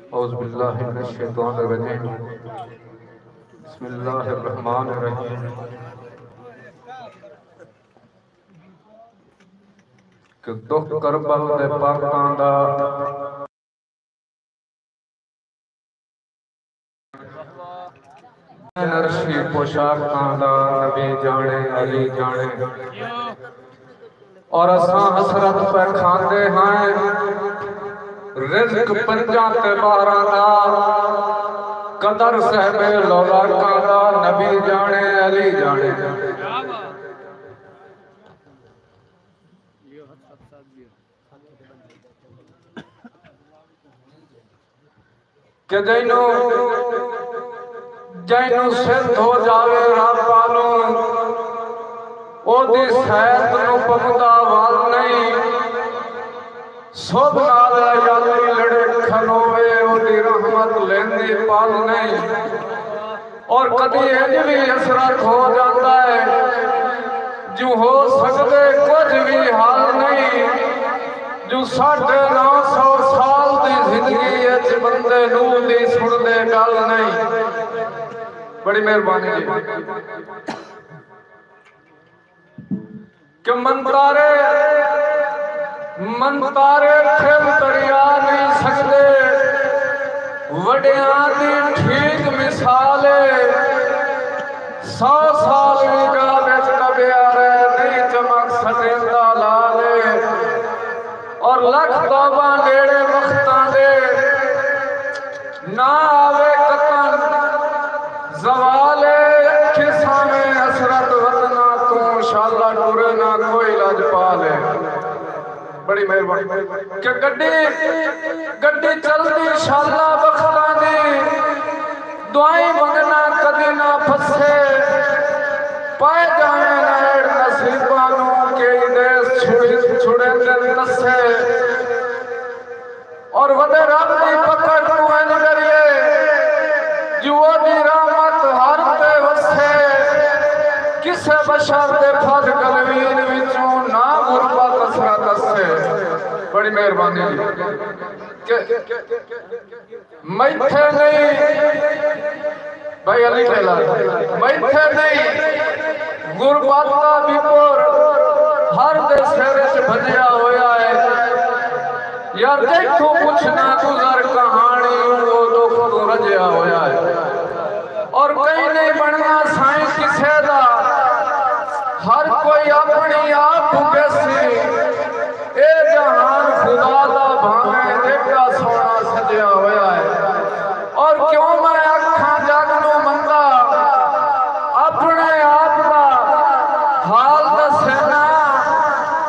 اعوذ باللہ من الشیطان الرجیم بسم اللہ الرحمن الرحیم کہ دکھ کربل دے پاکاں دا نرشی پوشاکاں دا نبی جانے علی جانے اور اساں حسرت پہ کھاندے ہیں رزق پنجاں تے باراں دا قدر صاحب لولاکاں دا نبی جانے علی جانے کہ جینو سندھ ہو جاوے رب پالوں او دی سیت نو پمدا وال نہیں سب نال یادی لڑے کھلوے او دی رحمت لیندی پال نہیں اور کدی انج بھی اثرات ہو جاتا ہے جو ہو سکتے کچھ بھی حال نہیں جو 950 سال دی زندگی اچ بندے نو دی سن دے گل نہیں بڑی مہربانی جی کہ منتارے کھل دریا نہیں سکتے وڈیاں دی ٹھیک مثال 100 سال بھی گاہ وچ کبیا رہے نہیں چمک سٹیندا لالے اور لکھ توبہ نیڑے وقتاں دے نہ آوے قطن زوالے کساں میں حسرت وطنہ تو انشاءاللہ ٹورے نہ کوئی لاج پالے بڑی مہربانی کہ گڈی چلدی انشاءاللہ وقتاں دی دعائیں منگنا کدی نہ پھسے پائے جائیں نیڑ نصیبانوں کے دیس چھڑے دن نسے اور ودے رب دی پکڑ تو ہے نگریے جو دی رحمت ہر تے وسے کسے بشر دے پھد گلوین وچوں نہ غربت اثرت اسے بڑی مہربانی میتھے نہیں بھائی علی کہلا میتھے نہیں غربت کا بھی پور ہر دے سیرے سے بھجیا ہویا ہے یار دیکھو کچھ نہ گزر کہانی وہ دکھ تو رجیا ہویا ہے اور کہیں نہیں بننا سائیں کسے دا ہر کوئی اپنی آپ کیسی اے جہان خدا دا بھانے دیکھا سونا سجیا ہویا ہے اور کیوں میں اکھاں جاگنو مندہ اپنے آپ دا حال دا سینا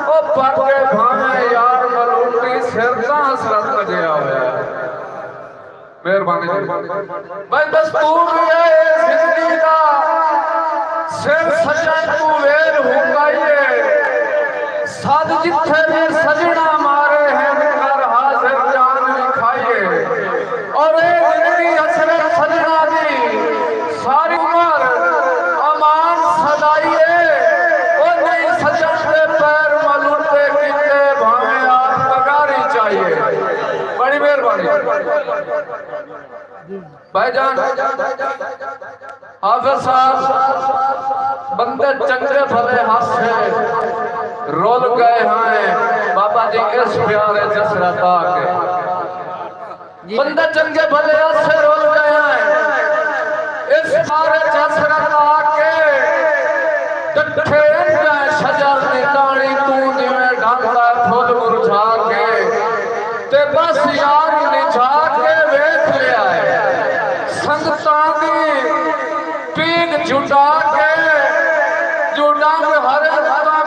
او پاکے بھانے یار ملوٹی سرطان حسرت مجھے آویا ہے مہربانی بھائی دستور ہے زندگی دا سر سجن کو ویر ہوگائیے ساتھ جتھے بھی سجنہ مارے ہیں کر حاضر جان لکھائیے اور اے زندگی حسرت سجنہ دی ساری عمر امان صدائیے اور نہیں سجن دے پیر ملوٹے کتے بھانے آپ پگاری چاہیے بڑی مہربانی بھائی جان حافظ صاحب بندے چنگے بھلے ہاسے رول گئے ہیں بابا جی اس پیارے جسرت آکے بندے چنگے بھلے ہاسے رول گئے ہیں اس پیارے جسرت آکے ڈٹھے انجائے شجر دی دانی تو دیویں ڈھانگا پھول مرجھا کے تے بس یار نجھا کے ویکھ لیا ہے سنگتان دی پیگ جھٹا کے جو ڈانگ ہر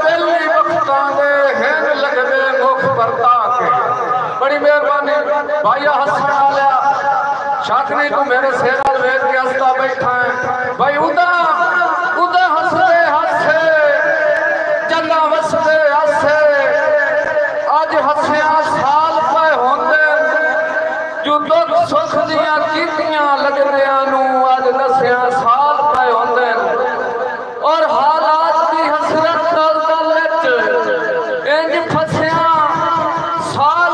بیلی وقتان دے ہین لگ دے مکھ برتا کے بڑی مہربانی بھائیہ حسن آلیا شاکنی کو میرے سیرال وید کے ہستا بیٹھا ہے بھائی ادھا ہستے ہستے جنہ وستے ہستے آج ہسیاں سال پہ ہوندے جو دکھ سکھ دیاں کیتیاں لگ دیاں نو آج نسیاں سال پہ ہوندے اور حالات کی حسرت دل دلچ انج پھسیاں سال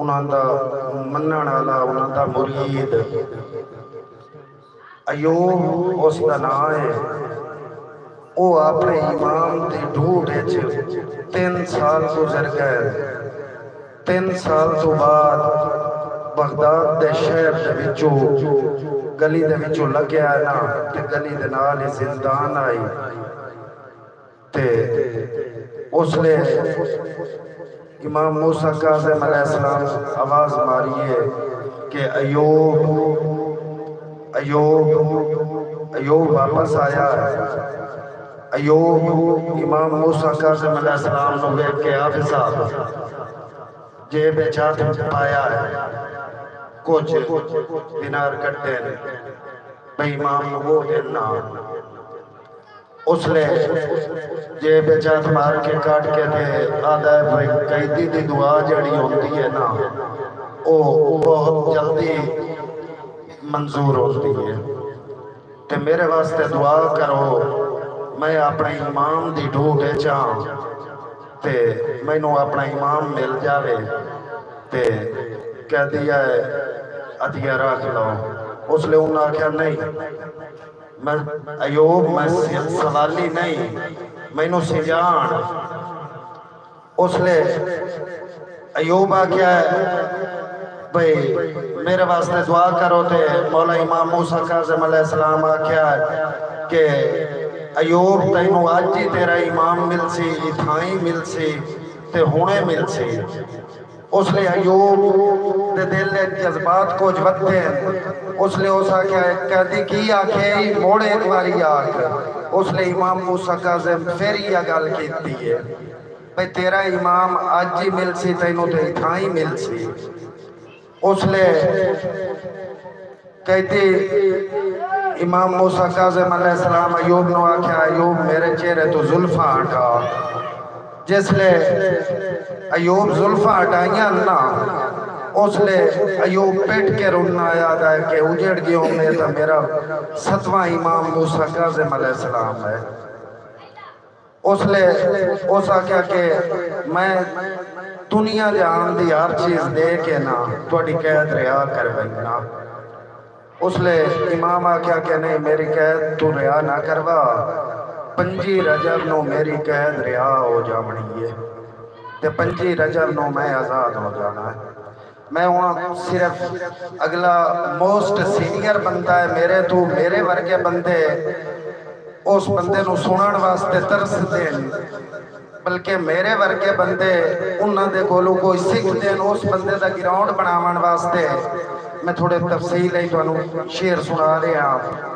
انہاں دا منن والا انہاں دا مرید ایوب اس دا نام ہے او اپنے امام دی ڈھونڈ وچ 3 سال گزر گئے 3 سال تو بعد بغداد دے شہر دے وچوں گلی دے وچوں لگیا نا تے گلی دے نال زندان آئی تے اس لے امام موسیٰ کاظم علیہ السلام آواز ماریے کہ ایوب واپس آیا ہے ایوب امام موسیٰ کاظم علیہ السلام نے بیٹھ کے حافظ صاحب جیب چاہت پایا ہے کچھ دینار کٹے بھئی امام وہ دینا اس لے جیب چاہت مار کے کاٹ کے دے آدھا ہے بھئی قیدی دی دعا جڑی ہوتی ہے نا وہ بہت جلدی منظور ہوتی ہے تے میرے واسطے دعا کرو میں اپنے امام دی ڈھونڈے چاہاں تے میں نو اپنا امام مل جاوے تے کہہ دیا ہے عطیہ رکھ لو اس لئے انہوں نے کہا نہیں میں ایوب میں سوالی نہیں میں نو سجان اس لئے ایوب آکیا ہے بھئی میرے واسطے دعا کرو تے مولا امام موسیٰ کاظم علیہ السلام آکیا ہے کہ ایوب تینو آج جی تیرا امام مل سی اتھائیں مل سی تے ہونے مل سی اس لئے ایوب دے دل لے جذبات کو جوتے ہیں اس لئے اس آکیا ہے کہتی کی آکھے موڑے ایک باری آکھ اس لئے امام موسیٰ کاظم پھر یہ گل کیتی ہے بھئی تیرا امام آج جی مل سی تینو تے اتھائیں مل سی اس لئے کہتی امام موسیٰ کاظم علیہ السلام ایوب نو آکھا ایوب میرے چہرے تو زلفاں ہٹا جس لئے ایوب زلفاں ہٹائیاں نا اس لئے ایوب پیٹ کے رونا یاد ہے کہ اجڑ گیوں میں تا میرا 7واں امام موسیٰ کاظم علیہ السلام ہے اس لئے اس آکھا کہ میں دنیا جہان دی ہر چیز دے کے نا توڑی قید رہا کر بھئینا اس لئے امام آکھا کہ نہیں میری قید تو رہا نہ کروا 5 رجب نو میری قید رہا ہو جامنی ہے تے 5 رجب نو میں آزاد ہو جانا ہے میں وہاں صرف اگلا موسٹ سینئر بندہ ہے میرے تو میرے ورگے بندے اس بندے نو سنن واسطے ترس دین بلکہ میرے ورگے بندے انہاں دے کولو کوئی سکھ دین اس بندے دا گراؤنڈ بناون واسطے میں تھوڑے تفصیل ہے تو شعر سنا رہے ہیں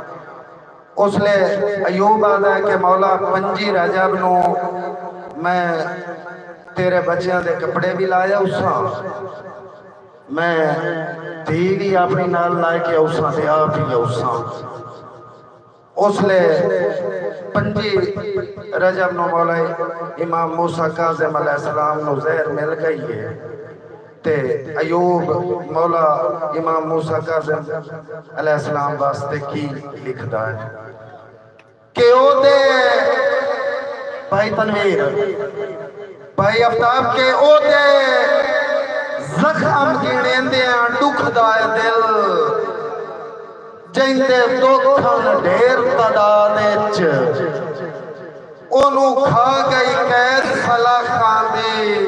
اس لئے ایوب آدھا ہے کہ مولا 5 رجب نو میں تیرے بچیاں دے کپڑے بھی لایا اساں میں دھی بھی اپنی نال لائے کہ اساں دے آپ ہی اساں اس لئے 5 رجب نو مولا امام موسیٰ کاظم علیہ السلام نو زہر مل گئی ہے تے ایوب مولا امام موسیٰ کاظم علیہ السلام واسطے کی لکھدا ہے کہ او دے بھائی تنویر بھائی افتاب کے او دے زخم گھڑیں دیاں دکھ دائے دل جن دے دکھن ڈھیر تعداد انہوں کھا گئی قید سلاخان دی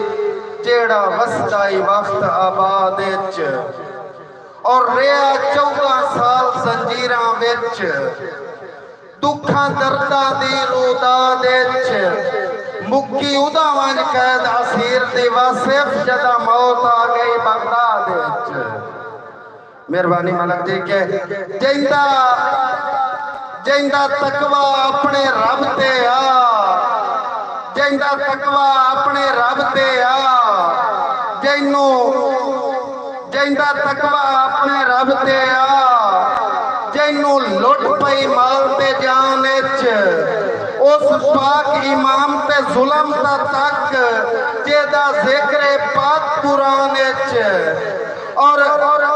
جیڑا وسطائی وقت آباد اور ریا 14 سال زنجیران وچ دکھاں دردہ دی روداد مکی ادا وانج قید اسیر دی واسف جدا موت آ گئی بغداد مہربانی ملک جی کہ جیندہ تقوی اپنے رب تے جیندہ تقوی اپنے رب تے جیندہ تقوی اپنے رب تے جینو لٹ پئی مال تے جانچ اس پاک امام تے ظلم تا تک جیدہ ذکر پاک قرآنچ اور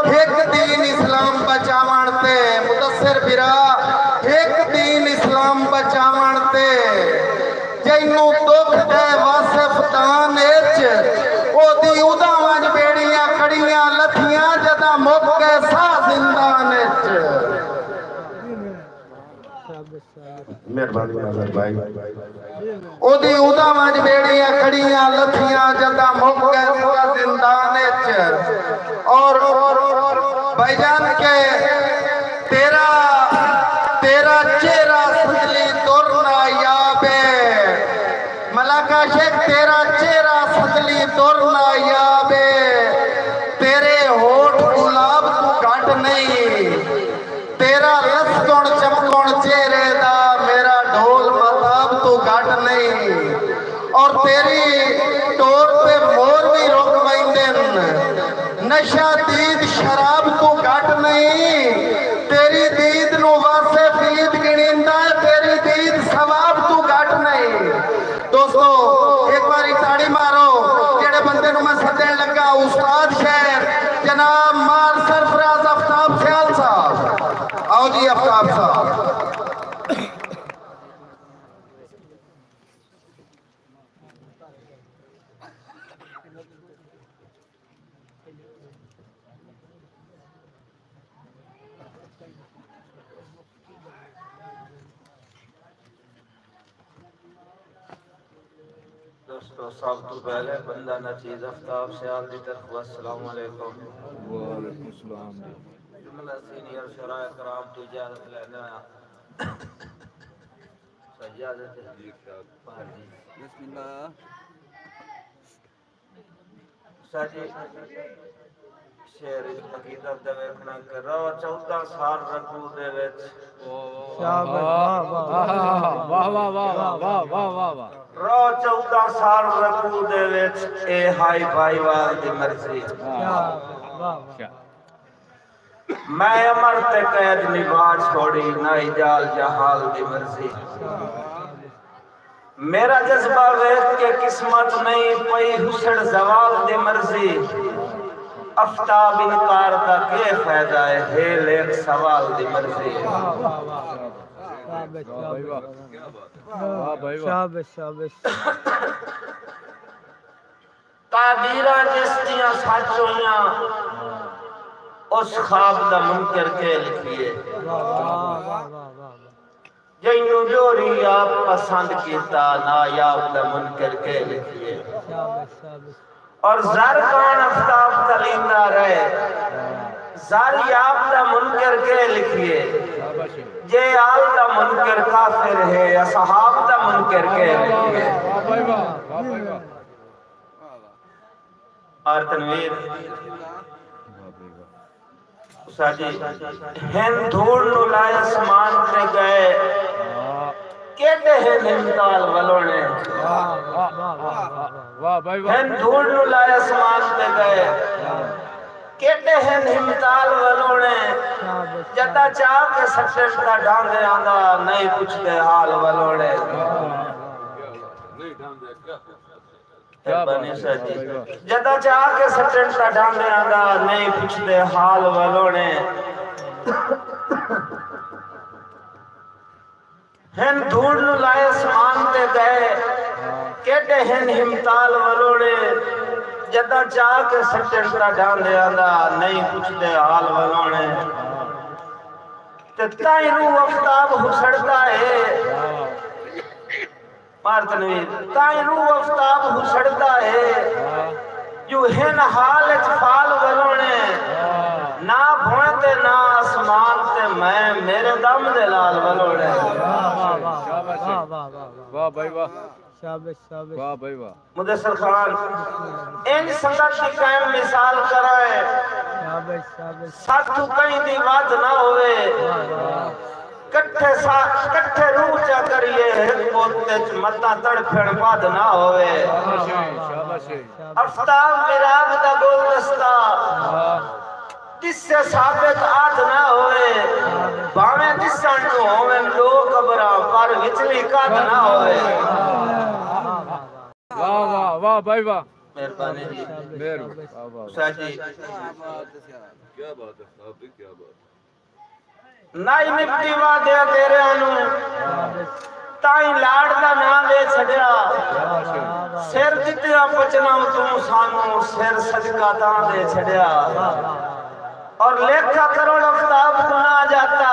ایک دین اسلام بچاون تے مدثر برا ایک دین اسلام بچاون تے جینو دکھ دے واسف دانچ او دی ادا وانج بیڑیاں کھڑی مہربانی نظر بھائی اودی اودا مج بیڑیاں کھڑیاں لتھیاں جدا مک گئے سوا زندان وچ اور بھائی جان کے تیرا چہرہ سجلی دورنا یابے ملکہ شیخ تیرا چہرہ سجلی دورنا یابے تیرے ہوٹھ گلاب تو گھٹ نہیں تیرا لسکن چمکن چہرے دا میرا ڈھول مطاب تو گھٹ نہیں اور تیری ٹور پہ مور بھی رک ویندن نشہ دید شراب تو گھٹ نہیں تیری دید نو واسے فید گنیندہ تیری دید ثواب تو گھٹ نہیں دوستو ایک باری تاڑی مارو جڑے بندے نو میں سدین لگا استاد شہر جناب مار سرفراز آفتاب خیال صاحب آؤ جی آفتاب صاحب دوستو سب تو پہلے بندہ نچیز آفتاب سیال دی طرف السلام علیکم وعلیکم السلام جملہ سینئر شرائع کرام تو اجازت لینا سجادت بسم اللہ سجی شیر حقیقت دے ویکھنا کہ رو 14 سال رکھو دے وچ رو 14 سال رکھو دے وچ اے ہائی بھائی وال دی مرضی میں عمر تے قید نبھا چھوڑی نہ اجال جہال دی مرضی میرا جذبہ ویکھ کے قسمت نہیں پئی حسن زوال دی مرضی افتاب انکار دا کے فائدہ ہے ہیل ایک سوال دی مرضی تعبیرہ جس دیاں سچ ہویاں اس خواب دا منکر کے لکھیے جنوں جوری آپ پسند کیتا نایاب دا منکر کے لکھیے اور زر کون افتاب تلیندہ رہے زر یاب دا منکر کے لکھیے جے آل دا منکر کافر ہے اصحاب دا منکر کے لکھیے اور تنویر ساجی ہن دھوڑ نو لائے اسمان تے گئے کہتے ہیں نمتال ولونے ہن دھوڑ نو لائے اسمان تے گئے کہتے ہیں نمتال ولونے جتا چاہ کے سٹر کا ڈاندے آندہ نہیں کچھ دے حال ولونے جدا چاہ کے سٹن کا ڈاندے آندہ نہیں کچھ دے حال ولونے ہن دھوڑ نو لائے اسمان تے گئے کہتے ہیں ہمتال ولونے جدا چاہ کے سٹن کا ڈاندے آندہ نہیں کچھ دے حال ولونے تتائی روح افتاب حسڑتا ہے مار تنویر تائی روح افتاب حسڑتا ہے جو ہن حال اچفال ولونے نا بھوئتے نا اسمان تے میں میرے دم دلال ولونے واہ بھائی واہ واہ بھائی واہ مدثر خان ان سنگت کی قائم مثال کرائے ساتھو کہیں دی بات نہ ہوئے کٹھے روح چا کریے ایک بولتے متا تڑ پھڑ باد نہ ہوئے افتاب میراب دا گول دستا جس سے ثابت آج نہ ہوئے باویں جسن نو ہوئے لوگ ابرا پر وچلی کات نہ ہوئے واہ واہ واہ بھائی واہ مہربانی جی مہربانی ساجی کیا بات ہے صاحب کیا بات نائی نکتی وعدے تیرے انو تائیں لاڑ دا نام دے چھڑیا سیر جتیا پچنا تم سانو سیر صدقہ دان دے چھڑیا اور لیکھا کروڑ افتاب گنا جاتا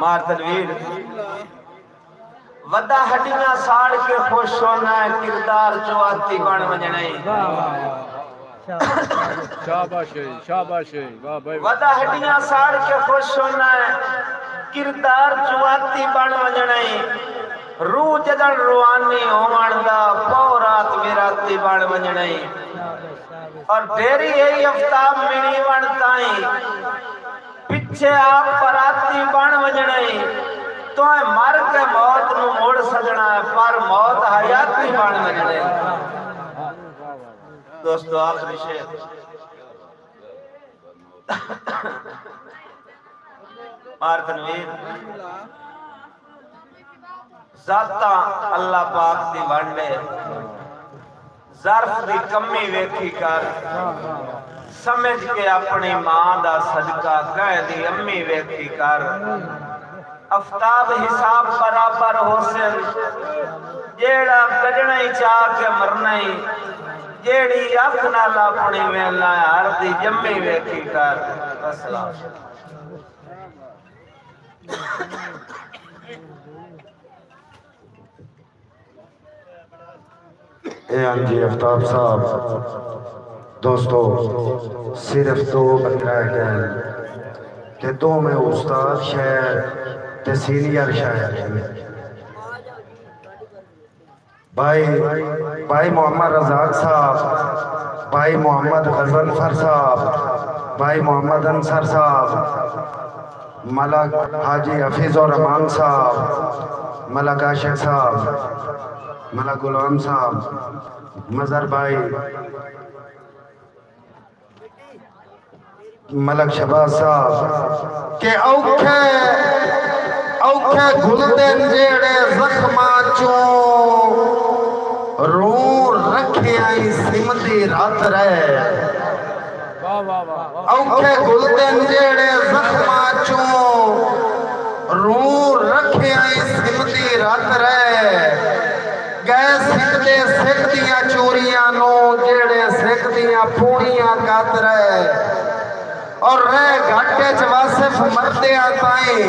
مار تنویر ودا ہڈیاں ساڑ کے خوش ہونا ہے کردار چواتی بن وجنے شاباش شاباش واہ بھائی ودا ہڈیاں ساڑ کے خوش ہونا ہے کردار چواتی بن وجنے روح جدن روانی ہومن دا پو رات ویراتی بن وجنے اور ڈیری یہی افتاب منی بنتائیں پچھے آپ پراتی بن وجنے تو ہے مر کے موت نو موڑ سجنا ہے پر موت حیاتی بن وجنے دوستو آخری شیر مار تنویر ذاتہ اللہ پاک دی بنڈے ظرف دی کمی ویکھی کر سمجھ کے اپنی ماں دا صدقہ کہہ دی امی ویکھی کر افتاب حساب برابر حسن جیڑا کجنا ہی چاہ کے مرنا ہی جیڑی اکھ نال اپنی ویلا ہر دی جمی ویکھی کر السلام اے جی افتاب صاحب دوستو صرف دو بند رہ گئے کہ دو میں استاد شاعر تے سینئر شاعر بھائی محمد رزاق صاحب بھائی محمد غزنفر صاحب بھائی محمد انصر صاحب ملک حاجی حفیظ الرحمان صاحب ملک عاشق صاحب ملک غلام صاحب مظہر بھائی ملک شہباز صاحب کہ اوکھے گلدن جیڑے زخماں چوں رو رکھے آئی سمدی رات رہے اوکھے گلدن جیڑے زخماں چوں رو رکھے آئی سمدی رات رہے گئے سکھ دیاں چوریاں نو جیڑے سکھ دیاں پوڑیاں کات رہے اور رہ گھٹے چواسف مردے آتائیں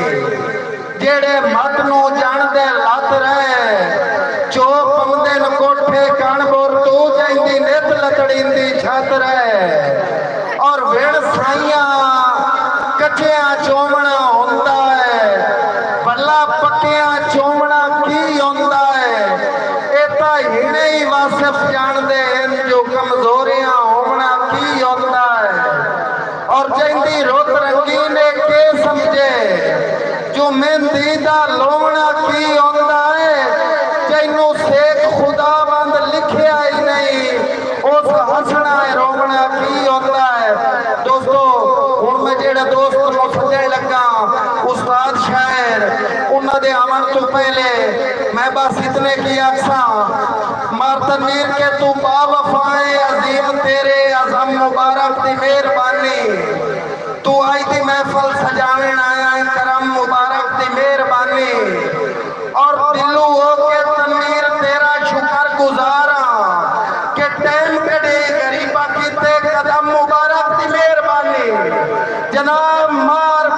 جیڑے مت نو جان دے لات رہے چوپ پمدے نکوٹھے کان بور تو جائندی نیت لتڑیندی چھات رہے اور ویڑ سائیاں کچھیاں چومنا ہوندہ ہے بلا پکیاں چومنا کی ہوندہ ہے ایتا ہینے ہی واسف جان دے ان جو کمزوریاں ہومنا کی ہوندہ ہے اور جائندی روت رنگینے کے سمجھے جو مہندی دا لومنا کی ہوندہ ہے جائنو سیک خدا بند لکھے آئی نہیں اس حسنہ رومنا کی ہوندہ ہے دوستو ان میں جیڑے دوست مفجے لگا استاد شاعر انہوں دے عمل تو پہلے میں بس اتنے کی اکساں مارتنیر کے تو با وفائیں عظیم تیرے عظم مبارک دی مہربانی تو آئی دی محفل سجاوین آیا کرم مبارک دی مہربانی اور دلو ہو کے تنویر تیرا شکر گزارا کہ ٹیم کڑے غریبہ کیتے قدم مبارک دی مہربانی جناب مار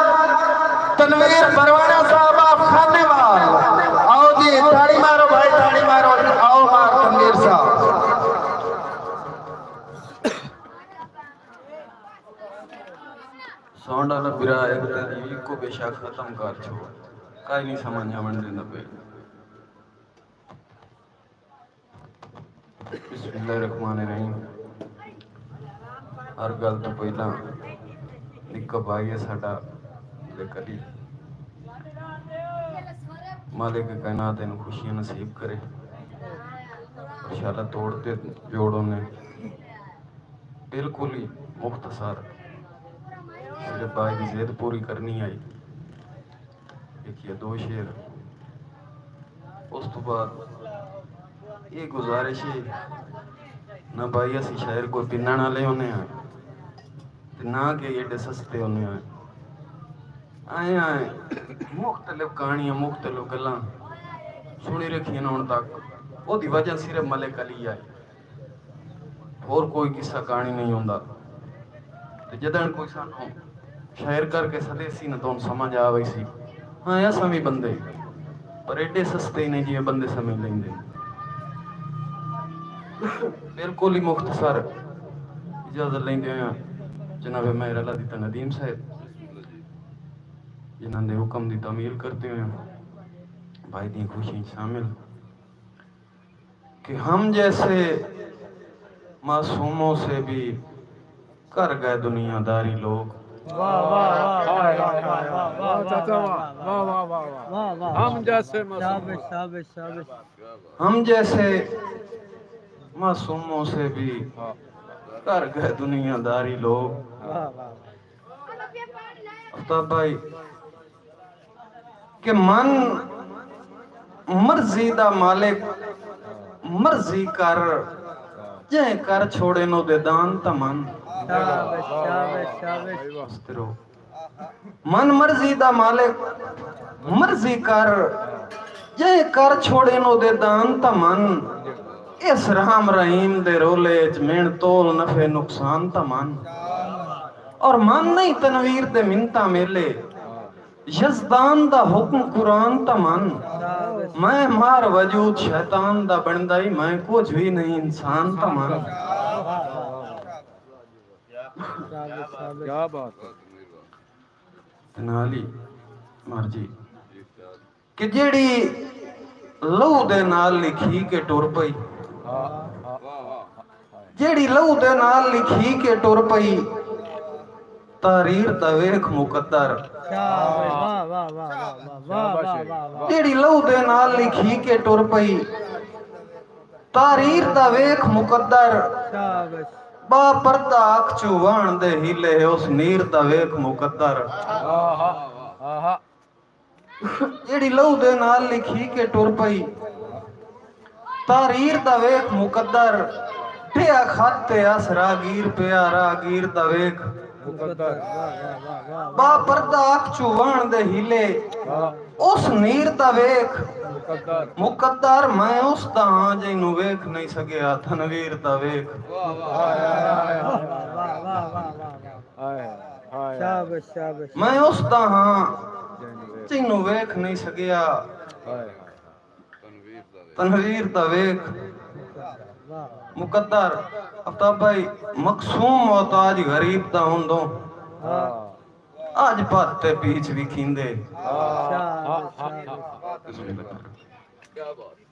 تنویر پروانہ صاحب آپ کھانے وال آؤ جی تاڑی مارو بھائی تاڑی مارو آؤ مار تنویر صاحب سونڈا نہ برا ایک تدیوی کو بے شک ختم کر چھوڑ کائی نہیں سمجھا من دینا پہ بسم اللہ الرحمن الرحیم ہر گل تو پہلا نکا بھائی ساڑا لے کری مالک کائنات ان خوشیاں نصیب کرے انشاءاللہ توڑتے جوڑوں نے بالکل ہی مختصر صرف بھائی کی زید پوری کرنی آئی ایک یا دو شیر اس تو بعد یہ گزارش ہے نہ بھائی اسی شاعر کو پننا نہ لے ہونے آئے نہ کہ یہ سستے ہونے آئے مختلف کہانیاں مختلف گلاں سنی رکھی ہیں ان تک وہ دی وجہ صرف ملک علی آئی اور کوئی قصہ کہانی نہیں ہوندہ جدن کوئی سانوں شاعر کر کے سدیسی نہ تو سمجھ آوئی سی ہاں ایسا بھی بندے پر ایڈے سستے نہیں جی بندے سمجھ لیں گے بالکل ہی مختصر اجازت لیں گے جناب مہر اللہ دیتا ندیم صاحب جنہوں نے حکم دی تعمیل کرتے ہوئے بھائی دی خوشی شامل کہ ہم جیسے معصوموں سے بھی کر گئے دنیا داری لوگ ہم جیسے معصوموں سے بھی کر گئے دنیا داری لوگ افتاب بھائی کہ من مرضی دا مالک مرضی کر جہیں کر چھوڑے نو دے دان تا من من مرضی دا مالک مرضی کر جہیں کر چھوڑے نو دے دان تا من اس رحم رحیم دے رولے جمین تول نفع نقصان تا من اور من نہیں تنویر دے منتا میلے یزدان دا حکم قرآن تا من میں مار وجود شیطان دا بندائی میں کچھ بھی نہیں انسان تا من کیا بات ہے تنالی مرجی کہ جیڑی لو دے نال لکھی کے ٹور پئی جیڑی لو دے نال لکھی کے ٹور پئی تحریر دا ویکھ مقدر جیڑی لو دے نال لکھی کے ٹور پئی تحریر دا ویکھ مقدر با پردہ آکھ چوان دے ہیلے اس نیر دا ویکھ مقدر جیڑی لو دے نال لکھی کے ٹور پئی تحریر دا ویکھ مقدر پیا خط تے اسرا گیر پیا راگیر دا ویکھ با پردہ آکھ چوان دے ہیلے اس نیر دا ویکھ مقدر میں اس دا ہاں جینو ویکھ نہیں سگیا تنویر دا ویکھ میں اس دا ہاں جینو ویکھ نہیں سگیا تنویر دا ویکھ مقدر افتاب بھائی مقصوم محتاج غریب دا ہوندوں آج پاتے پیچھ بھی کھیندے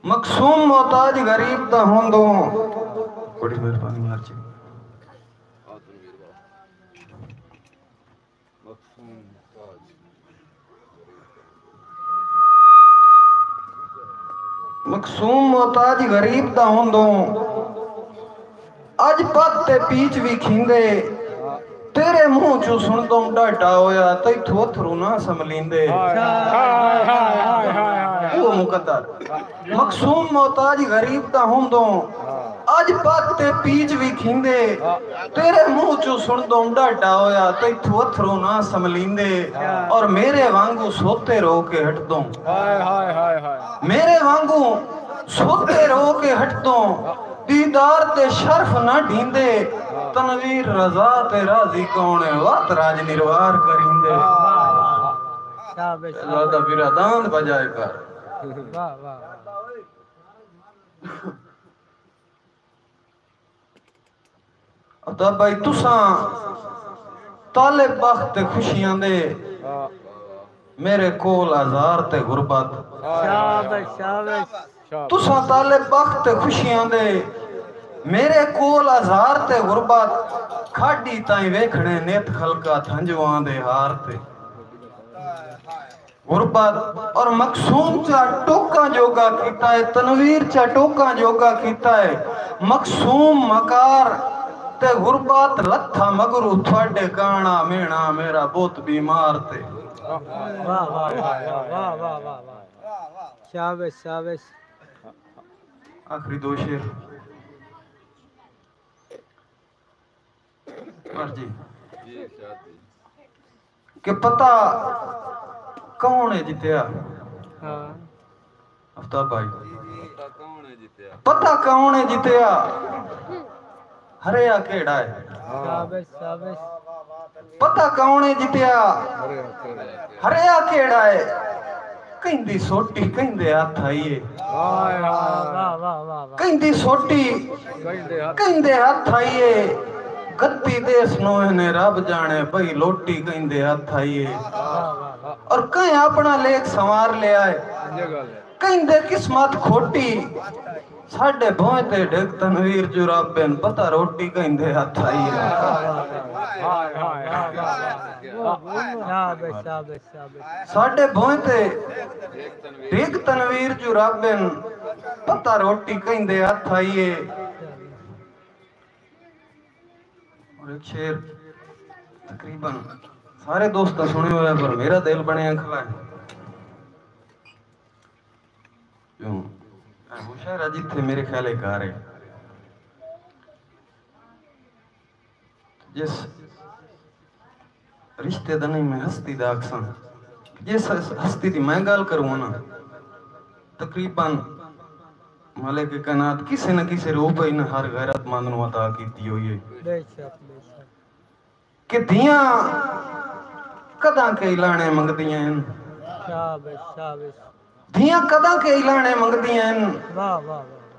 مقصوم محتاج غریب دا ہوندوں بڑی مہربانی مارچی مقصوم محتاج غریب دا ہوندوں آج پاتے پیچھ بھی کھیندے تیرے منہ چو سندوں ڈاٹا ہویا تی تھوت رونا سملیندے وہ مقدر مقصوم محتاج غریب دا ہوندوں آج پاتے پیچھ بھی کھیندے تیرے منہ چو سندوں ڈاٹا ہویا تی تھوت رونا سملیندے اور میرے وانگو سوتے رو کے ہٹ دوں میرے وانگو سوتے رو کے ہٹ دوں دیدار تے شرف نہ ڈھیندے تنویر رضا تے راضی کونے وقت راج نروار کریندے اللہ دا پھر داند بجائے کر اتا بھائی تساں طالب بخت تے خوشیاں دے میرے کول آزار تے غربت تساں طالب بخت تے خوشیاں دے میرے کول آزار تے غربت کھاڑی تائیں ویکھنے نیت خلقہ تھنجوان دے ہار تے غربت اور مقصوم چا ٹوکاں جوگا کیتا ہے تنویر چا ٹوکاں جوگا کیتا ہے مقصوم مکار تے غربت لتھا مگرو تھوڑے کانا مینا میرا بہت بیمار تے شابش شابش آخری دو شیر مرجی کہ پتہ کون ہے جتیا افتاب بھائی پتہ کون ہے جتیا ہریا کیڑا ہے پتہ کون ہے جتیا ہریا کیڑا ہے کہندی سوٹی کہندے ہاتھ آئیے واہ واہ واہ واہ کہندی سوٹی کہندے ہاتھ آئیے گتی دیس نوہ نے رب جانے بھئی لوٹی کہندے ہاتھ آئیے اور کہیں اپنا لیک سوار لے آئے کہندے قسمت کھوٹی ساڑھے بھوئے تے ڈھک تنویر جراب بین پتہ روٹی کہندے ہاتھ آئیے ساڑھے بھوئے تے ڈھک تنویر جراب بین پتہ روٹی کہندے ہاتھ آئیے اور ایک شیر تقریباً سارے دوستہ سنے ہوئے پر میرا دل بنے انکھلا ہے کیوں وہ شہر عجیب تھے میرے خیال ایک آ رہے جس رشتے دنی میں ہستی دا اکساں جس ہستی دی میں گال کروں نا تقریباً مالک کائنات کسی نہ کسی روح ہی نہ ہر غیرت مند نو عطا کیتی ہوئی ہے کہ دیاں کداں کے اعلانے منگ دیاں ہیں دیاں کداں کے اعلانے منگ دیاں ہیں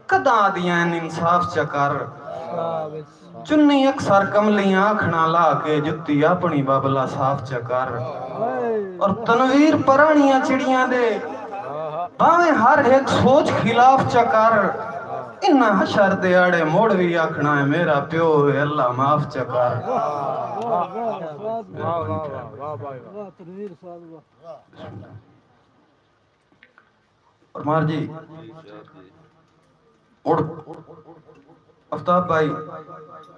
کداں دیاں ہیں انصاف چکر چنی اکثر کملیاں آنکھنا لا کے جتی اپنی بابلا صاف چکر اور تنویر پرانیاں چڑیاں دے باویں ہر ایک سوچ خلاف چکر انہا حشر دے آڑے موڑ بھی آکھنا ہے میرا پیو ہے اللہ معاف چکر اور مار جی اڑ افتاب بھائی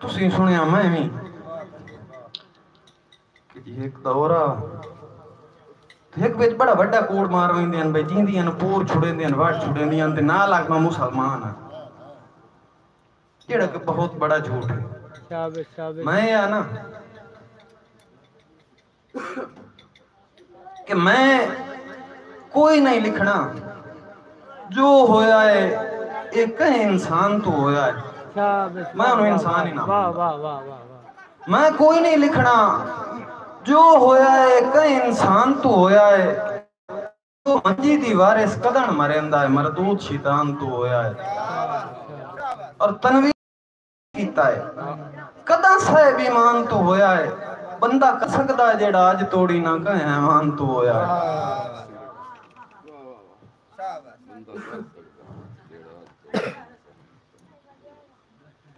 تسی سنیا میں بھی کہ جی ایک دورہ ایک بیچ بڑا بڑا کوڑ مار وہیں دیاں بھائی جین دیاں پور چھوڑیں دیاں واٹ چھوڑیں دیاں تے نہ لاکھ میں مسلمان ہیں جیڑا کہ بہت بڑا جھوٹ ہے میں یا نا کہ میں کوئی نہیں لکھنا جو ہویا ہے ایک کہیں انسان تو ہویا ہے میں انہوں انسان ہی نہ میں کوئی نہیں لکھنا جو ہویا ہے کہیں انسان تو ہویا ہے تو منجی دیوارس قدن مرندہ ہے مردود شیطان تو ہویا ہے اور تنویر کیتا ہے قدن صاحب ایمان تو ہویا ہے بندہ کسکدہ جیڑا آج توڑی نہ کہیں ایمان تو ہویا ہے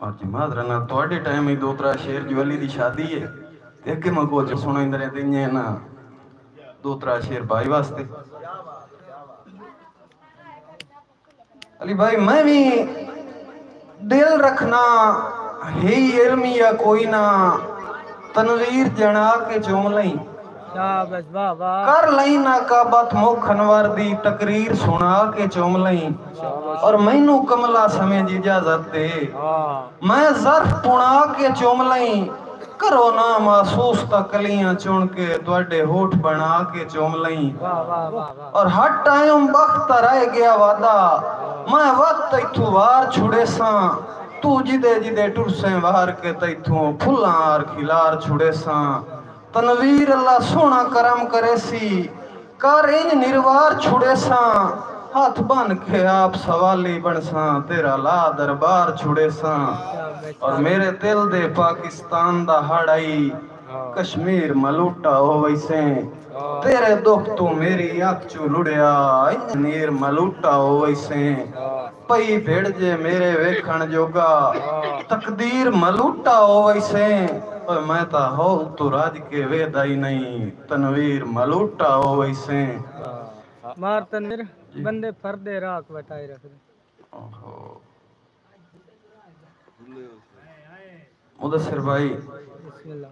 اور جی مادرنا توڑے ٹائم ہی دوترا شیر جو علی دی شادی ہے ایک کے مگو جو سنو اندرے دنیا نا دوترا شیر بھائی واسطے علی بھائی میں بھی دل رکھنا ہی علمی یا کوئی نہ تنویر جنا کے چوم لیں کر لیں نا کعبت مکھنور دی تقریر سنا کے چوم لیں اور مینو کملا سمجھ اجازت دے میں ظرف پڑا کے چوم لیں کرو نا محسوس تکلیاں چون کے دوڑے ہوٹ بنا کے چوم لیں اور ہر ٹائم وقت رہ گیا وعدہ میں وقت ایتھو وار چھڑے ساں تو جدے جدے ٹرسیں وار کے تیتھوں پھلار کھلار چھڑے ساں تنویر اللہ سونا کرم کرے سی کار انج نروار چھڑے ساں ہاتھ بن کے آپ سوالی بن ساں تیرا لا دربار چھڑے ساں اور میرے دل دے پاکستان دا ہڑائی کشمیر ملوٹا ہو ویسیں تیرے دکھ تو میری آنکھ چو لڑیا انجنیر ملوٹا ہو ویسیں پئی بھیڑ جے میرے ویکھن جوگا تقدیر ملوٹا ہو ویسیں اور میں تا ہو تو راج کے ویدائی نہیں تنویر ملوٹا ہو ویسیں مار تنویر بندے پردے راک وٹائی رکھ دیں مدثر بھائی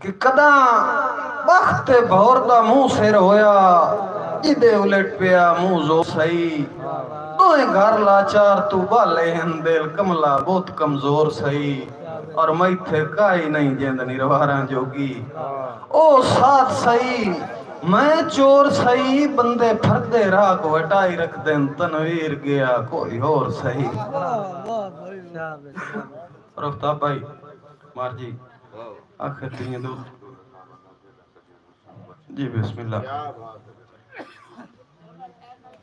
کہ کداں وقت بھور دا منہ سر ہویا جدے الٹ پیا منہ زو سہی دوئے گھر لاچار تو بالے ہیں دل کملا بہت کمزور سہی اور میں تھے کائی نہیں جیندنی رواراں جوگی او ساتھ سہی میں چور سہی بندے پھردے راک وٹائی رکھ دیں تنویر گیا کوئی اور سہی رفتہ بھائی مار جی آخر دنیا دوست جی بسم اللہ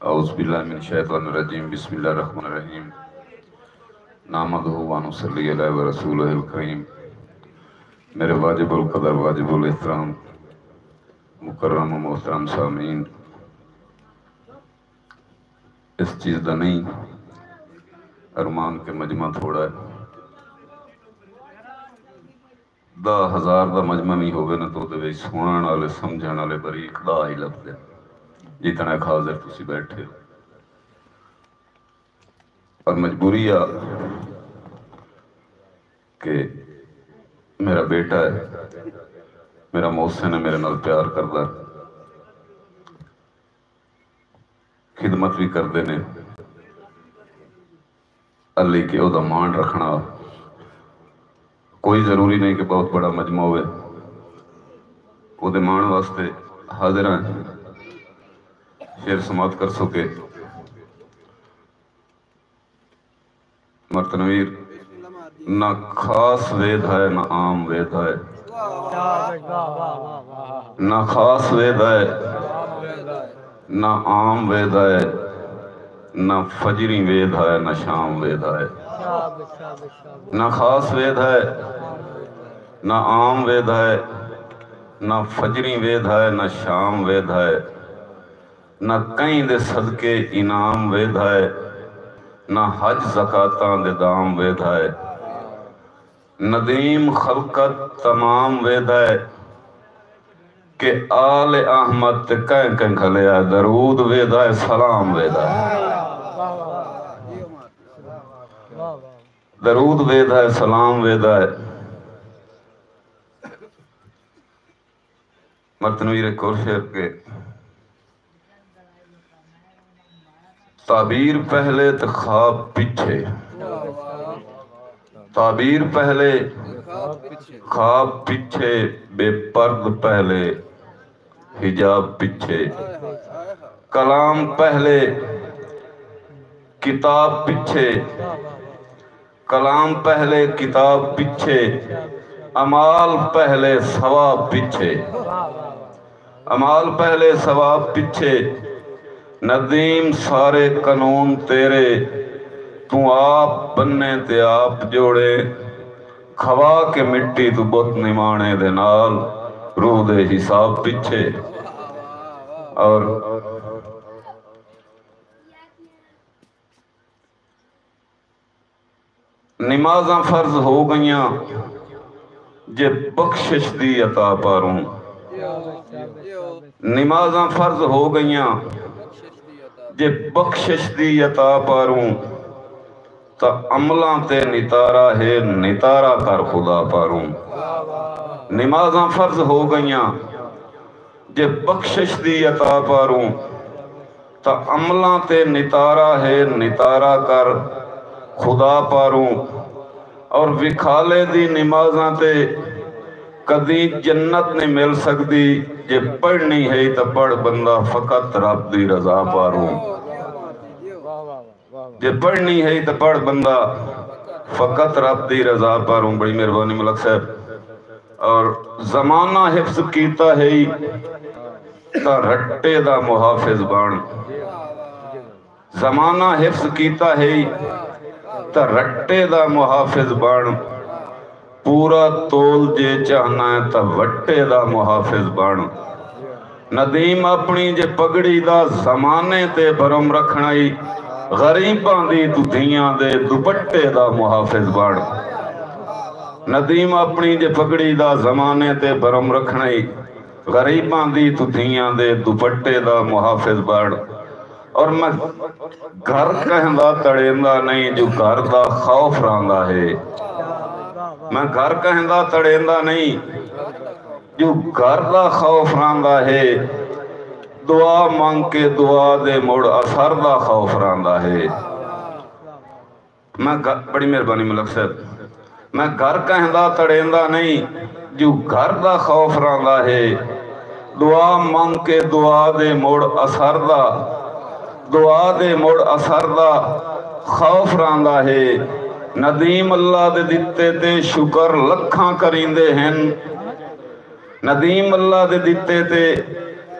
اعوذ باللہ من الشیطان الرجیم بسم اللہ الرحمن الرحیم نحمدہ و نصلی علی رسولہ الکریم میرے واجب القدر واجب الاحترام مکرم و محترم سامعین اس چیز دا نہیں ارمان کے مجمع تھوڑا ہے 10,000 دا مجمع نہیں ہوگے نا تو دے سنن والے سمجھن والے بریک دا ہی لفظ ہے جتنا حاضر تسی بیٹھے اور مجبوری ہے کہ میرا بیٹا ہے میرا محسن ہے میرے نال پیار کردہ خدمت بھی کردے نے اللہ کے او دا مان رکھنا کوئی ضروری نہیں کہ بہت بڑا مجمع ہوئے او دے مان واسطے حاضر ہیں شیر سماعت کر سکے مرتنویر نہ خاص وید ہے نہ عام وید ہے نہ خاص وید ہے نہ عام وید ہے نہ فجری وید ہے نہ شام وید ہے نہ خاص وید ہے نہ عام وید ہے نہ فجری وید ہے نہ شام وید ہے نہ کہیں دے صدقے انعام وید ہے نہ حج زکاتاں دے دام وید ہے ندیم خلقت تمام وید ہے کہ آل احمد تے کہیں کہیں کھلیا درود وید ہے سلام وید ہے درود وید ہے سلام وید ہے مرتنویر کورشیر کے تعبیر پہلے تو خواب پیچھے تعبیر پہلے خواب پیچھے بے پرد پہلے حجاب پیچھے کلام پہلے کتاب پیچھے کلام پہلے کتاب پیچھے امال پہلے ثواب پیچھے امال پہلے ثواب پیچھے ندیم سارے قانون تیرے تو آپ بننے تے آپ جوڑے کھوا کے مٹی تو بت نمانے دے نال روح دے حساب پیچھے اور نمازاں فرض ہو گئیاں جے بخشش دی عطا پاروں نمازاں فرض ہو گئیاں جے بخشش دی عطا پاروں تا عملاں تے نتارا ہے نتارا کر خدا پاروں نمازاں فرض ہو گئیاں جے بخشش دی عطا پاروں تا عملاں تے نتارا ہے نتارا کر خدا پاروں اور وکھالے دی نمازاں تے کدی جنت نہیں مل سکتی جے پڑھنی ہے تا پڑھ بندہ فقط رب دی رضا پاروں جے پڑھنی ہے تا پڑھ بندہ فقط رب دی رضا پاروں بڑی مہربانی ملک صاحب اور زمانہ حفظ کیتا ہے تا رٹے دا محافظ بان زمانہ حفظ کیتا ہے تا رٹے دا محافظ بان پورا تول جے چاہنا ہے تا وٹے دا محافظ بان ندیم اپنی جے پگڑی دا زمانے تے برم رکھنائی غریباں دی تو دھیاں دے دوپٹے دا محافظ بان ندیم اپنی جے پگڑی دا زمانے تے برم رکھنائی غریباں دی تو دھیاں دے دوپٹے دا محافظ بان اور میں گھر کہندہ تڑیندہ نہیں جو گھر دا خوف راندہ ہے میں گھر کہندہ تڑیندہ نہیں جو گھر دا خوف راندہ ہے دعا مانگ کے دعا دے موڑ اثر دا خوف راندہ ہے میں بڑی مہربانی ملک صاحب میں گھر کہندہ تڑیندہ نہیں جو گھر دا خوف راندہ ہے دعا مانگ کے دعا دے موڑ اثر دا دعا دے موڑ اثر دا خوف راندہ ہے ندیم اللہ دے دیتے تے شکر لکھاں کریندے ہیں ندیم اللہ دے دیتے تے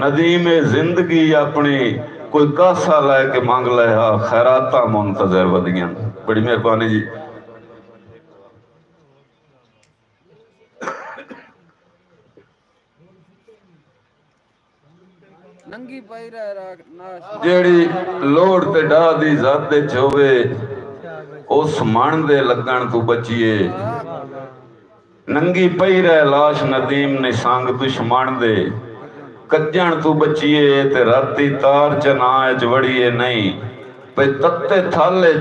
ندیم زندگی اپنی کوئی کاسا لے کے مانگ لے ہا خیراتا منتظر ودیاں بڑی مہربانی جی ننگی پائی رہا جیڑی لوڑ تے ڈا دی ذات دے چھوے اس مان دے لگن تو بچیے ننگی پئی رہ لاش ندیم نے سانگ دشمن دے کجن تو بچیے تے راتی تار چنائے وڑیے نہیں پہ تتے تھالے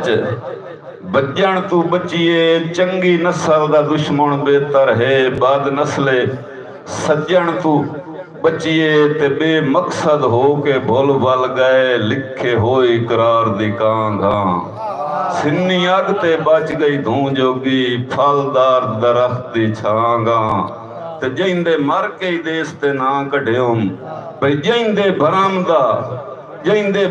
بجن تو بچیے چنگی نسل دا دشمن بہتر ہے بعد نسل سجن تو بچیے تے بے مقصد ہو کے بھول بھل گئے لکھے ہوئی اقرار دی کانگاں سنی آگ تے بچ گئی دھون جوگی پھلدار درخت دی چھانگاں تے جیندے مر کے دیس تے نا کڑھیوں بھئی جیندے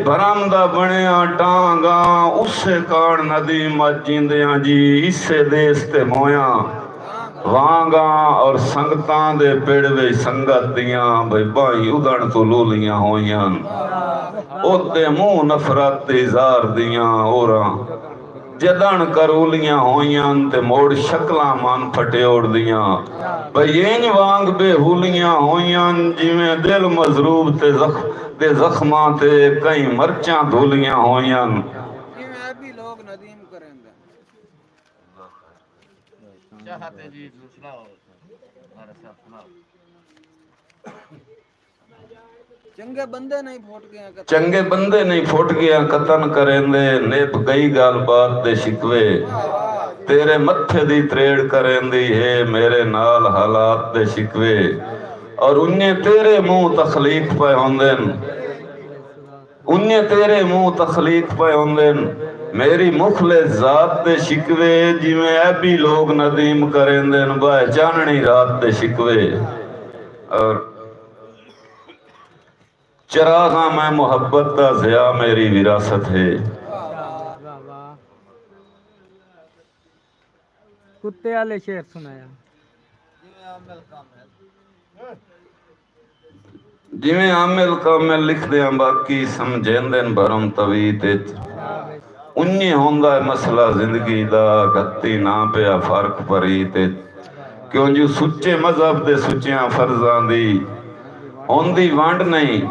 بھرامدہ بنیاں ٹانگاں اس سے کار ندیم جیندیاں جی اس سے دیس تے مویاں وانگاں اور سنگتان دے پیڑوے سنگت دیاں بھئی بائیں ادھن تو لولیاں ہویاں اوتے منہ نفرت دی زار دیاں اوراں جدن کرولیاں ہویاں تے موڑ شکلاں مان پھٹے اوڑ دیاں بھئی اینج وانگ بے ہولیاں ہویاں جیویں دل مضروب تے زخماں تے کئی مرچاں دھولیاں ہویاں یہ بھی لوگ ندیم کریں گے چاہتے جی سناؤ ہمارے ساتھ سناؤ چنگے بندے نہیں پھوٹ گیا چنگے بندے نہیں پھوٹ گیا قطن کریں دے نیب گئی گال بات دے شکوے تیرے متھے دی تریڑ کریں دی ہے میرے نال حالات دے شکوے اور انہیں تیرے منہ تخلیق پہ ہوندن میری مخلص ذات دے شکوے جی میں ایبی لوگ ندیم کریں دن بائے جاننی رات دے شکوے اور چراغاں میں محبت دا ضیاء میری وراثت ہے کتے والے شعر سنایا جی میں عامل کامل لکھ دیاں باقی سمجھیں دن بھرم طویت انہی ہوندہ ہے مسئلہ زندگی دا گھتی نہ پیا فرق پریت کیوں جو سچے مذہب دے سچیاں فرزان دی ہوندی وانڈ نہیں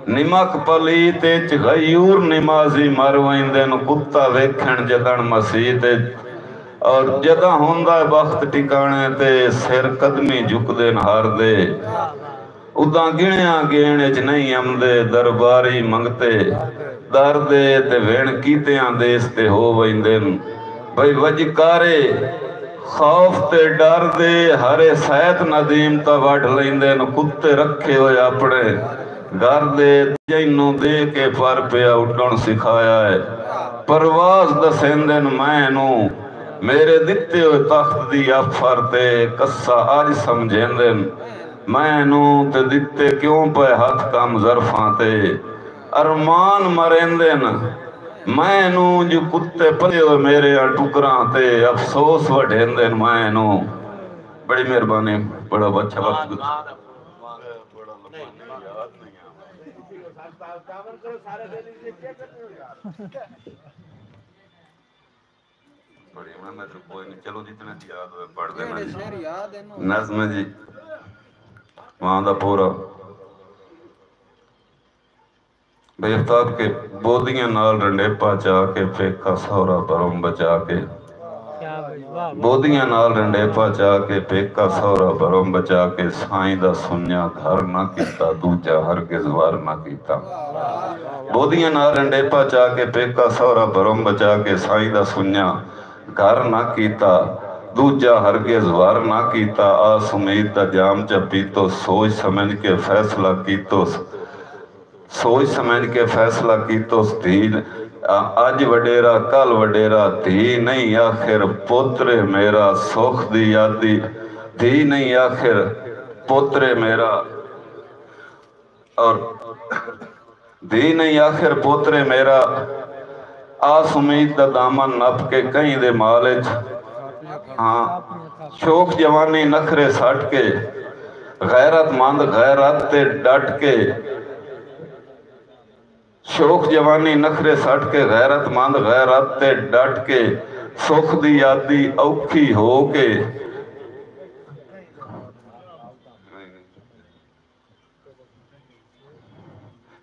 نمک پلیت غیور نمازی مروائن دن کتا ویکھن جدن مسیح اور جدہ ہوندہ بخت ٹکانے تے سر قدمی جھک دن ہار دے ادھاں گنیاں گینج نہیں امدے درباری منگتے دار دے تے وین کیتیاں دیستے ہو ویندن بھئی وجکارے خوف تے ڈر دے ہرے سیت ندیم تا وڈ لیندن کتے رکھے ہوئے اپنے گھر دے جینوں دے کے پر پیا اٹھن سکھایا ہے پرواز دسیندن میں نو میرے دتے ہوئے تخت دی افر تے کسا آج سمجھیندن میں نو تے دتے کیوں پہ ہاتھ کم ظرفاں تے ارمان مریندن میں نو جو کتے پلے ہوئے میرے ٹکراں تے افسوس وڈھیندن میں نو بڑی مہربانی بڑا بچہ وقت بڑی میں تو کوئی نہیں چلو جتنے یاد ہوئے پڑھ دینا نظم جی وہاں دا پورا بے افتاد کے بودیاں نال رنڈے پاچا کے پیکا سورا برم بچا کے بودیاں نال رنڈے پاچا کے پیکا سورا برم بچا کے سائیں دا سنیا گھر نہ کیتا دوجہ ہرگز وار نہ کیتا بودیاں نال رنڈے پاچا کے پیکا سورا برم بچا کے سائیں دا سنیا گھر نہ کیتا دوجہ ہرگز وار نہ کیتا آس امید دا جام جب پیتو سوچ سمجھ کے فیصلہ کیتو دین آج وڈیرا کل وڈیرا دھی نہیں آخر پوترے میرا سوخ دی یادی دھی نہیں آخر پوترے میرا اور دھی نہیں آخر پوترے میرا آس امید دا دامن نپ کے کہیں دے مالج ہاں شوق جوانی نکھرے ساٹھ کے غیرت مند غیرت تے ڈٹ کے شوق جوانی نخرے سٹ کے غیرت مند غیرت تے ڈٹ کے سکھ دی یادی اوکھی ہو کے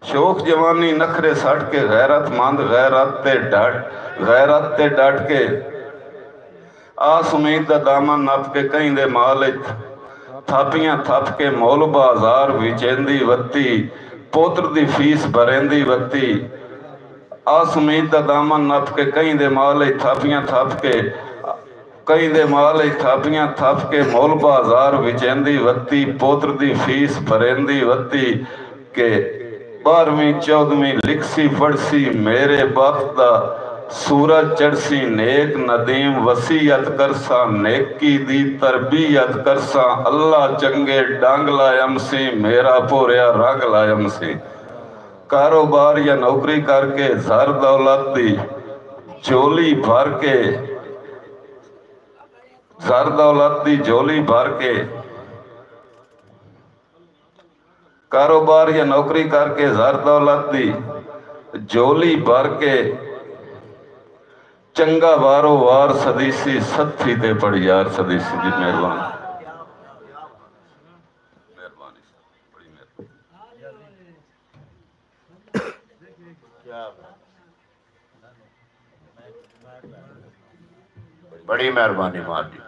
شوق جوانی نخرے سٹ کے غیرت مند غیرت تے ڈٹ کے آس امید دا دامن نپ کے کہیں دے مالک تھاپیاں تھپ کے مول بازار وچیندی وتی پوتر دی فیس بریندی وتی آس امید دا دامن نپ کے کہیں دے مالک تھاپیاں تھپ کے کہیں دے مالک تھاپیاں تھپ کے مول بازار وچیندی وتی پوتر دی فیس بریندی وتی کہ 12ویں 14ویں لکھسی پڑھسی میرے بخت دا سورج چڑھسی نیک ندیم وسیعت کرسا نیکی دی تربیت کرسا اللہ چنگے ڈانگ لائم سی میرا پوریا رنگ لائم سی کاروبار یا نوکری کر کے زر دولت دی جولی بھر کے زر دولت دی جولی بھر کے کاروبار یا نوکری کر کے زر دولت دی جولی بھر کے چنگا وارو وار صدیسی ستھی تے پڑی یار صدیسی جی مہربان بڑی مہربانی ماں جی